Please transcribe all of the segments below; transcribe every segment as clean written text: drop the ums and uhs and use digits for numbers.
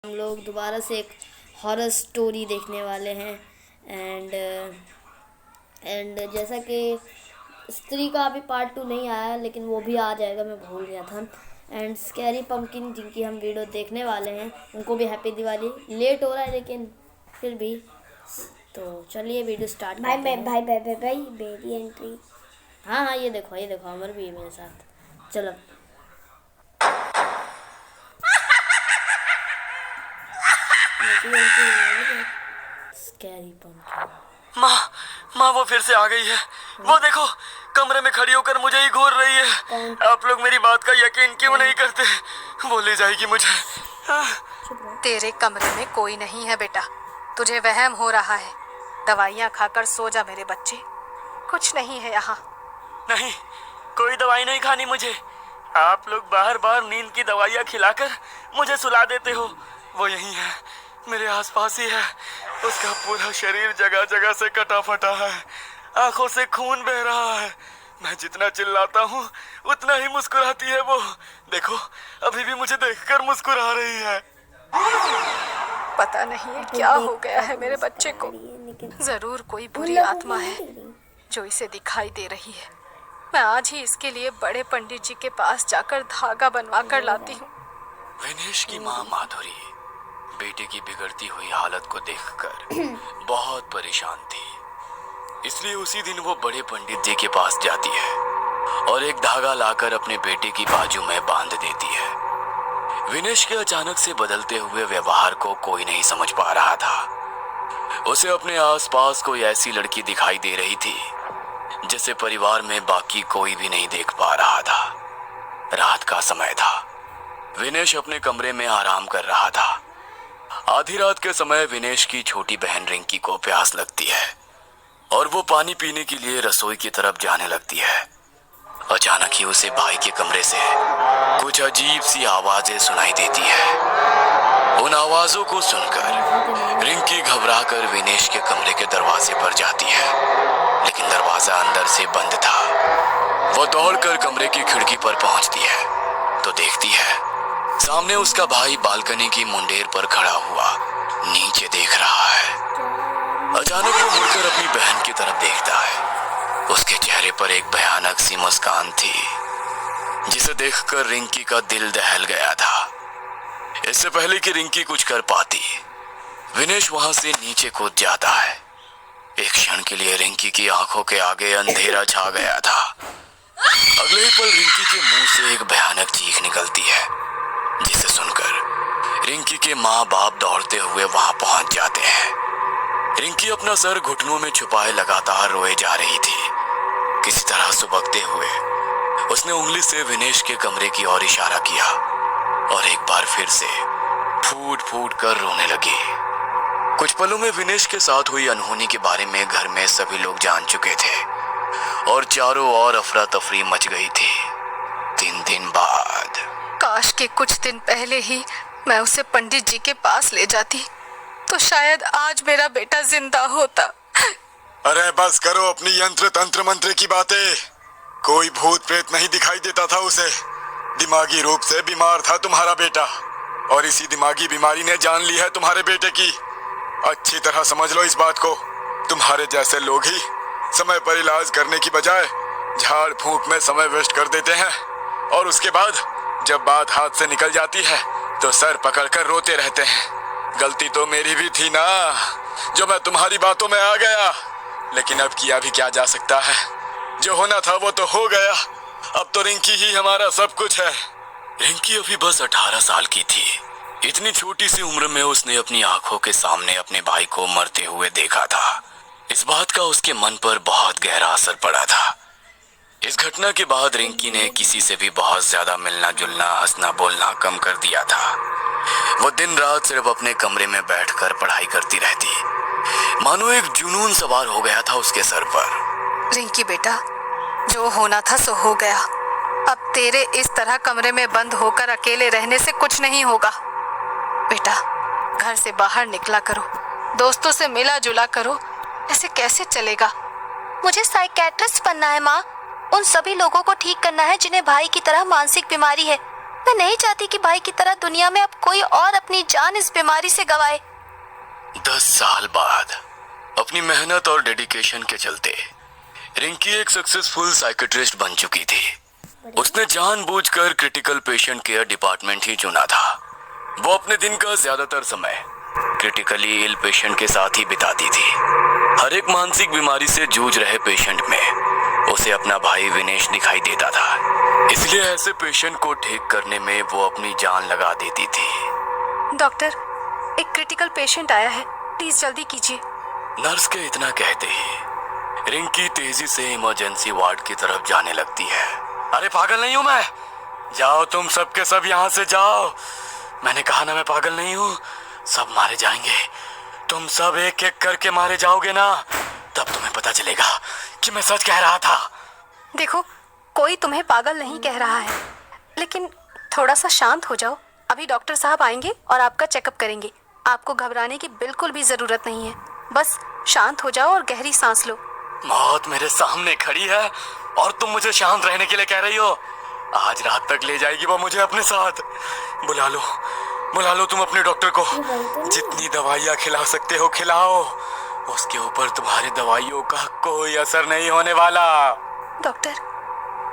हम लोग दोबारा से एक हॉरर स्टोरी देखने वाले हैं। एंड जैसा कि स्त्री का अभी पार्ट 2 नहीं आया, लेकिन वो भी आ जाएगा, मैं भूल गया था। एंड स्कैरी पंपकिन जिनकी हम वीडियो देखने वाले हैं, उनको भी हैप्पी दिवाली। लेट हो रहा है लेकिन फिर भी। तो चलिए वीडियो स्टार्ट करते हैं। भाई बेबी एंट्री। हाँ, ये देखो अमर भी है मेरे साथ। चलो स्कैरी पंपकिन। माँ वो फिर से आ गई है। वो देखो कमरे में खड़ी होकर मुझे ही घूर रही है। आप लोग मेरी बात का यकीन क्यों नहीं करते? वो ले जाएगी मुझे। तेरे कमरे में कोई नहीं है बेटा, तुझे वहम हो रहा है। दवाइयाँ खाकर सो जा मेरे बच्चे, कुछ नहीं है यहाँ। नहीं, कोई दवाई नहीं खानी मुझे। आप लोग बार बार नींद की दवाइयाँ खिलाकर मुझे सुला देते हो। वो यही है, मेरे आसपास ही है। उसका पूरा शरीर जगह जगह से कटा फटा है, आंखों से खून बह रहा है। मैं जितना चिल्लाता हूँ उतना ही मुस्कुराती है वो। देखो अभी भी मुझे देखकर मुस्कुरा रही है। पता नहीं क्या हो गया है मेरे बच्चे को। जरूर कोई बुरी आत्मा है जो इसे दिखाई दे रही है। मैं आज ही इसके लिए बड़े पंडित जी के पास जाकर धागा बनवा कर लाती हूँ। विनेश की माँ माधुरी बेटे की बिगड़ती हुई हालत को देखकर बहुत परेशान थी। इसलिए उसी दिन वो बड़े पंडित जी के पास जाती है और एक धागा लाकर अपने बेटे की बाजू में बांध देती है। विनेश के अचानक से बदलते हुए व्यवहार को कोई नहीं समझ पा रहा था। उसे अपने आसपास कोई ऐसी लड़की दिखाई दे रही थी जिसे परिवार में बाकी कोई भी नहीं देख पा रहा था। रात का समय था। विनेश अपने कमरे में आराम कर रहा था। आधी रात के समय विनेश की छोटी बहन रिंकी को प्यास लगती है और वो पानी पीने के लिए रसोई की तरफ जाने लगती है। अचानक ही उसे भाई के कमरे से कुछ अजीब सी आवाजें सुनाई देती है। उन आवाजों को सुनकर रिंकी घबराकर विनेश के कमरे के दरवाजे पर जाती है, लेकिन दरवाजा अंदर से बंद था। वो दौड़कर कमरे की खिड़की पर पहुंचती है तो देखती है सामने उसका भाई बालकनी की मुंडेर पर खड़ा हुआ नीचे देख रहा है। अचानक वो मुड़कर अपनी बहन की तरफ देखता है। उसके चेहरे पर एक भयानक सी मुस्कान थी जिसे देखकर रिंकी का दिल दहल गया था। इससे पहले कि रिंकी कुछ कर पाती, विनेश वहां से नीचे कूद जाता है। एक क्षण के लिए रिंकी की आंखों के आगे अंधेरा छा गया था। अगले ही पल रिंकी के मुंह से एक भयानक चीख निकलती है, जिसे सुनकर रिंकी के माँ बाप दौड़ते हुए वहां पहुंच जाते हैं। रिंकी अपना सर घुटनों में छुपाए लगातार रोए जा रही थी। किसी तरह सुबकते हुए उसने उंगली से विनेश के कमरे की ओर इशारा किया और एक बार फिर से फूट फूट कर रोने लगी। कुछ पलों में विनेश के साथ हुई अनहोनी के बारे में घर में सभी लोग जान चुके थे और चारों ओर अफरा तफरी मच गई थी। 3 दिन बाद, काश के कुछ दिन पहले ही मैं उसे पंडित जी के पास ले जाती तो शायद आज मेरा बेटा जिंदा होता। अरे बस करो अपनी यंत्र तंत्र मंत्र की बातें। कोई भूत प्रेत नहीं दिखाई देता था उसे। दिमागी रूप से बीमार था तुम्हारा बेटा और इसी दिमागी बीमारी ने जान ली है तुम्हारे बेटे की। अच्छी तरह समझ लो इस बात को। तुम्हारे जैसे लोग ही समय पर इलाज करने की बजाय झाड़ फूंक में समय वेस्ट कर देते हैं और उसके बाद जब बात हाथ से निकल जाती है तो सर पकड़कर रोते रहते हैं। गलती तो मेरी भी थी ना, जो मैं तुम्हारी बातों में आ गया, लेकिन अब किया भी क्या जा सकता है। जो होना था वो तो हो गया। अब तो रिंकी ही हमारा सब कुछ है। रिंकी अभी बस 18 साल की थी। इतनी छोटी सी उम्र में उसने अपनी आंखों के सामने अपने भाई को मरते हुए देखा था। इस बात का उसके मन पर बहुत गहरा असर पड़ा था। इस घटना के बाद रिंकी ने किसी से भी बहुत ज्यादा मिलना जुलना, हंसना बोलना कम कर दिया था। वो दिन रात सिर्फ अपने कमरे में बैठकर पढ़ाई करती रहती, मानो एक जुनून सवार हो गया था उसके सर पर। रिंकी बेटा, जो होना था सो हो गया। अब तेरे इस तरह कमरे में बंद होकर अकेले रहने से कुछ नहीं होगा। बेटा, घर से बाहर निकला करो, दोस्तों से मिला जुला करो। ऐसे कैसे चलेगा? मुझे साइकियाट्रिस्ट बनना है माँ। उन सभी लोगों को ठीक करना है जिन्हें भाई की तरह मानसिक बीमारी है। मैं नहीं चाहती कि भाई की तरह दुनिया में अब कोई और अपनी जान इस बीमारी से गवाए। 10 साल बाद अपनी मेहनत और डेडिकेशन के चलते रिंकी एक सक्सेसफुल साइकेट्रिस्ट बन चुकी थी। उसने जानबूझकर क्रिटिकल पेशेंट केयर डिपार्टमेंट ही चुना था। वो अपने दिन का ज्यादातर समय क्रिटिकली इल पेशेंट के साथ ही बिताती थी। हर एक मानसिक बीमारी से जूझ रहे पेशेंट में उसे अपना भाई विनेश दिखाई देता था, इसलिए ऐसे पेशेंट को ठीक करने में वो अपनी जान लगा देती थी। डॉक्टर, एक क्रिटिकल पेशेंट आया है, प्लीज जल्दी कीजिए। नर्स के इतना कहते ही रिंकी तेजी से इमरजेंसी वार्ड की तरफ जाने लगती है। अरे पागल नहीं हूं मैं, जाओ तुम सबके सब यहाँ से जाओ। मैंने कहा ना मैं पागल नहीं हूँ। सब मारे जाएंगे, तुम सब एक एक करके मारे जाओगे ना, तब तुम्हें पता चलेगा कि मैं सच कह रहा था। देखो, कोई तुम्हें पागल नहीं कह रहा है, लेकिन थोड़ा सा शांत हो जाओ। अभी डॉक्टर साहब आएंगे और आपका चेकअप करेंगे। आपको घबराने की बिल्कुल भी जरूरत नहीं है, बस शांत हो जाओ और गहरी सांस लो। मौत मेरे सामने खड़ी है और तुम मुझे शांत रहने के लिए कह रही हो। आज रात तक ले जाएगी वो मुझे अपने साथ। बुला लो तुम अपने डॉक्टर को। जितनी दवाइयाँ खिला सकते हो खिलाओ, उसके ऊपर तुम्हारी दवाइयों का कोई असर नहीं होने वाला। डॉक्टर,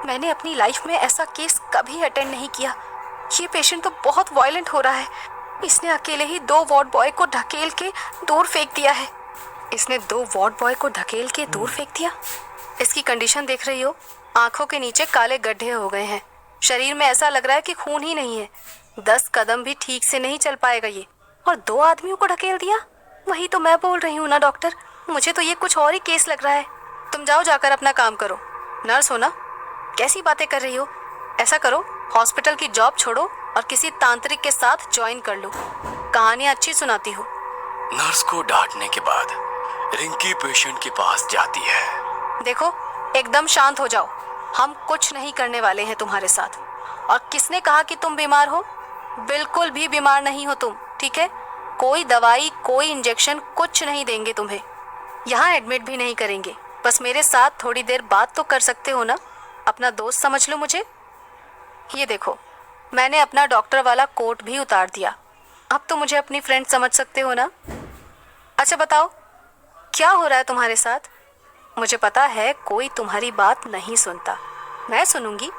मैंने अपनी लाइफ में ऐसा केस कभी अटेंड नहीं किया। ये पेशेंट तो बहुत वायलेंट हो रहा है। इसने अकेले ही 2 वार्ड बॉय को ढकेल के दूर फेंक दिया है। इसने 2 वार्ड बॉय को ढकेल के दूर फेंक दिया। इसकी कंडीशन देख रही हो, आंखों के नीचे काले गड्ढे हो गए हैं। शरीर में ऐसा लग रहा है कि खून ही नहीं है। 10 कदम भी ठीक से नहीं चल पाएगा ये, और 2 आदमियों को ढकेल दिया। वही तो मैं बोल रही हूँ ना डॉक्टर, मुझे तो ये कुछ और ही केस लग रहा है। तुम जाओ, जाकर अपना काम करो। नर्स हो ना, कैसी बातें कर रही हो। ऐसा करो, हॉस्पिटल की जॉब छोड़ो और किसी तांत्रिक के साथ ज्वाइन कर लो। कहानियाँ अच्छी सुनाती हो। नर्स को डांटने के बाद रिंकी पेशेंट के पास जाती है। देखो, एकदम शांत हो जाओ। हम कुछ नहीं करने वाले हैं तुम्हारे साथ। और किसने कहा कि तुम बीमार हो? बिल्कुल भी बीमार नहीं हो तुम, ठीक है? कोई दवाई, कोई इंजेक्शन कुछ नहीं देंगे तुम्हें। यहाँ एडमिट भी नहीं करेंगे। बस मेरे साथ थोड़ी देर बात तो कर सकते हो ना। अपना दोस्त समझ लो मुझे। ये देखो, मैंने अपना डॉक्टर वाला कोट भी उतार दिया। अब तो मुझे अपनी फ्रेंड समझ सकते हो ना। अच्छा बताओ, क्या हो रहा है तुम्हारे साथ? मुझे पता है कोई तुम्हारी बात नहीं सुनता। मैं सुनूंगी।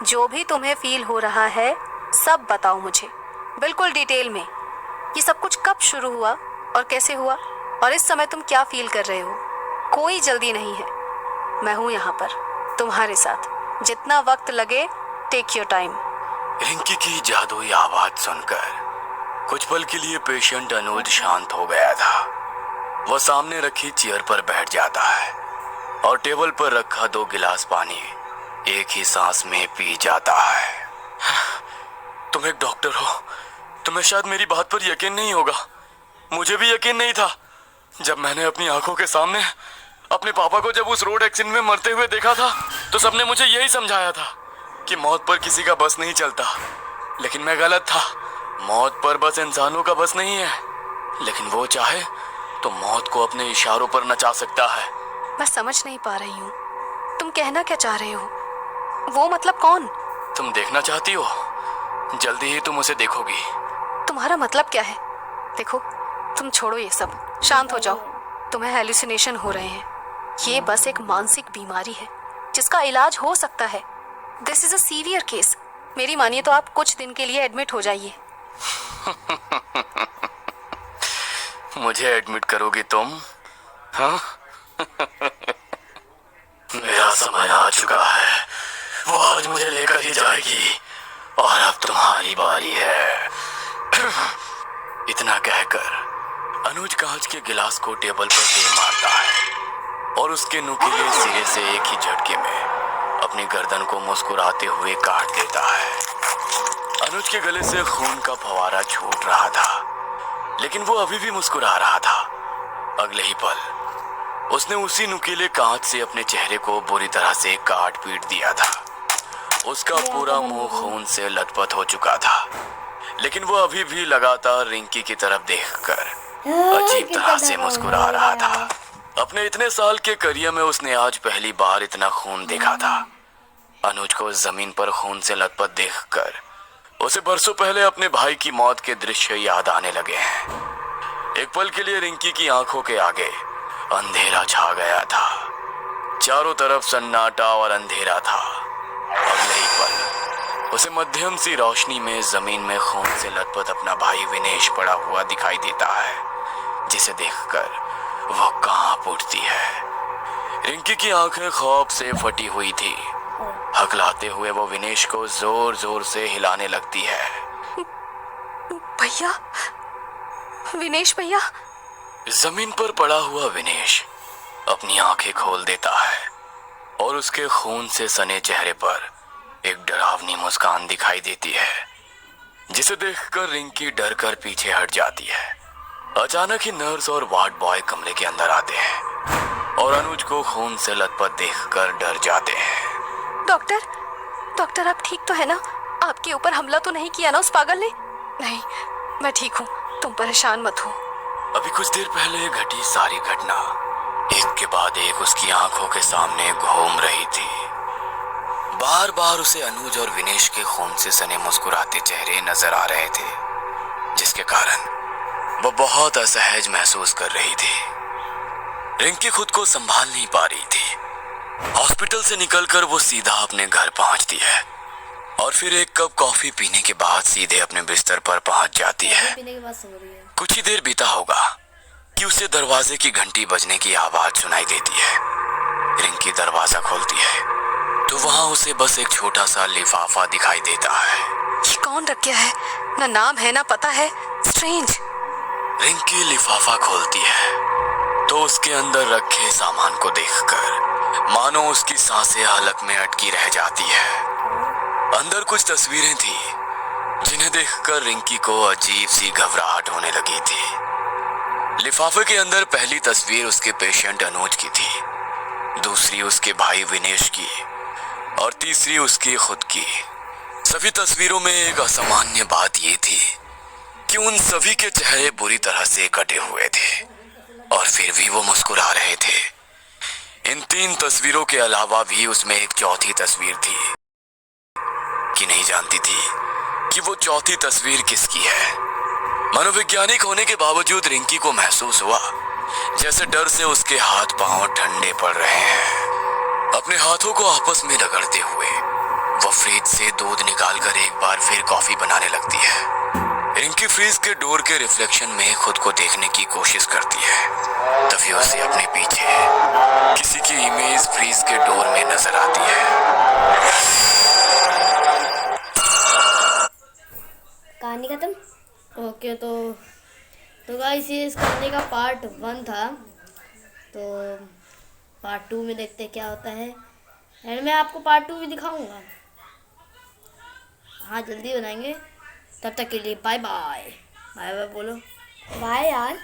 जो भी तुम्हें फील हो रहा है सब बताओ मुझे, बिल्कुल डिटेल में। ये सब कुछ कब शुरू हुआ और कैसे हुआ, और इस समय तुम क्या फील कर रहे हो? कोई जल्दी नहीं है, मैं हूँ यहाँ पर तुम्हारे साथ। जितना वक्त लगे, टेक योर टाइम। रिंकी की जादुई आवाज सुनकर कुछ पल के लिए पेशेंट अनुज शांत हो गया था। वह सामने रखी चेयर पर बैठ जाता है और टेबल पर रखा 2 गिलास पानी एक ही सांस में पी जाता है। तुम एक डॉक्टर हो, तुम्हें शायद मेरी बात पर यकीन नहीं होगा। मुझे भी यकीन नहीं था जब मैंने अपनी आंखों के सामने अपने पापा को जब उस रोड एक्सीडेंट में मरते हुए देखा था, तो सबने मुझे यही समझाया था कि मौत पर किसी का बस नहीं चलता। लेकिन मैं गलत था। मौत पर बस इंसानों का बस नहीं है, लेकिन वो चाहे तो मौत को अपने इशारों पर नचा सकता है। मैं समझ नहीं पा रही हूँ, तुम कहना क्या चाह रहे हो? वो मतलब कौन? तुम देखना चाहती हो? जल्दी ही तुम उसे देखोगी। तुम्हारा मतलब क्या है? देखो, तुम छोड़ो ये सब, शांत हो जाओ। तुम्हें हेलुसिनेशन हो रहे हैं। ये बस एक मानसिक बीमारी है जिसका इलाज हो सकता है। This is a severe case. मेरी मानिए तो आप कुछ दिन के लिए एडमिट हो जाइए। मुझे एडमिट करोगी तुम? हाँ? मेरा समय आ चुका है। वो आज मुझे लेकर ही जाएगी और अब तुम्हारी बारी है। इतना कहकर अनुज कांच के गिलास को टेबल पर दे मारता है और उसके नुकीले सिरे से एक ही झटके में अपनी गर्दन को मुस्कुराते हुए काट देता है। अनुज के गले से खून का फवारा छूट रहा था, लेकिन वो अभी भी मुस्कुरा रहा था। अगले ही पल उसने उसी नुकीले कांच से अपने चेहरे को बुरी तरह से काट पीट दिया था। उसका पूरा मुंह खून से लथपथ हो चुका था, लेकिन वो अभी भी लगातार रिंकी की तरफ देखकर अजीब तरह से मुस्कुरा रहा था। अपने इतने साल के करियर में उसने आज पहली बार इतना खून देखा था। अनुज को जमीन पर खून से लथपथ देखकर उसे बरसों पहले अपने भाई की मौत के दृश्य याद आने लगे हैं। एक पल के लिए रिंकी की आंखों के आगे अंधेरा छा गया था। चारों तरफ सन्नाटा और अंधेरा था। अगले ही पल उसे मध्यम सी रोशनी में जमीन में खून से लथपथ अपना भाई विनेश पड़ा हुआ दिखाई देता है, जिसे देखकर वो कांप उठती है। रिंकी की आंखें खौफ से फटी हुई थी। हकलाते हुए वो विनेश को जोर जोर से हिलाने लगती है। भैया, विनेश भैया। जमीन पर पड़ा हुआ विनेश अपनी आंखें खोल देता है और उसके खून से सने चेहरे पर एक डरावनी मुस्कान दिखाई देती है, जिसे देखकर रिंकी डर कर पीछे हट जाती है। अचानक ही नर्स और वार्ड बॉय कमरे के अंदर आते हैं और अनुज को खून से लथपथ देखकर डर जाते हैं। डॉक्टर आप ठीक तो है ना? आपके ऊपर हमला तो नहीं किया ना उस पागल ने? नहीं, मैं ठीक हूँ, तुम परेशान मत हो। अभी कुछ देर पहले घटी सारी घटना एक के बाद एक उसकी आंखों के सामने घूम रही थी। बार बार उसे अनुज और विनेश के खून से सने मुस्कुराते चेहरे नजर आ रहे थे, जिसके कारण वो बहुत असहज महसूस कर रही थी। रिंकी खुद को संभाल नहीं पा रही थी। हॉस्पिटल से निकलकर वो सीधा अपने घर पहुंचती है और फिर एक कप कॉफी पीने के बाद सीधे अपने बिस्तर पर पहुंच जाती है। पीने के बाद सो रही है। कुछ ही देर बीता होगा कि उसे दरवाजे की घंटी बजने की आवाज सुनाई देती है। रिंकी दरवाजा खोलती है तो वहां उसे बस एक छोटा सा लिफाफा दिखाई देता है। ये कौन रख गया है? ना नाम है ना पता है। स्ट्रेंज। रिंकी लिफाफा खोलती है तो उसके अंदर रखे सामान को देखकर मानो उसकी सांसें हलक में अटकी रह जाती है। अंदर कुछ तस्वीरें थी जिन्हें देखकर रिंकी को अजीब सी घबराहट होने लगी थी। लिफाफे के अंदर पहली तस्वीर उसके पेशेंट अनुज की थी, दूसरी उसके भाई विनेश की और तीसरी उसकी खुद की। सभी तस्वीरों में एक असामान्य बात ये थी कि उन सभी के चेहरे बुरी तरह से कटे हुए थे और फिर भी वो मुस्कुरा रहे थे। इन 3 तस्वीरों के अलावा भी उसमें एक चौथी तस्वीर थी कि नहीं जानती थी कि वो चौथी तस्वीर किसकी है। मनोवैज्ञानिक होने के बावजूद रिंकी को महसूस हुआ जैसे डर से उसके हाथ पांव ठंडे पड़ रहे हैं। अपने हाथों को आपस में रगड़ते हुए वो फ्रिज से दूध निकालकर एक बार फिर कॉफी बनाने लगती है। रिंकी फ्रिज के डोर के रिफ्लेक्शन में खुद को देखने की कोशिश करती है, तभी उसे अपने पीछे किसी की इमेज फ्रिज के डोर में नजर आती है। कहानी खत्म। ओके, तो गाइस ये इस कहानी का पार्ट 1 था। तो पार्ट 2 में देखते हैं क्या होता है एंड मैं आपको पार्ट 2 भी दिखाऊंगा। हाँ, जल्दी बनाएंगे। तब तक के लिए बाय बाय। बाय बाय बोलो। बाय यार।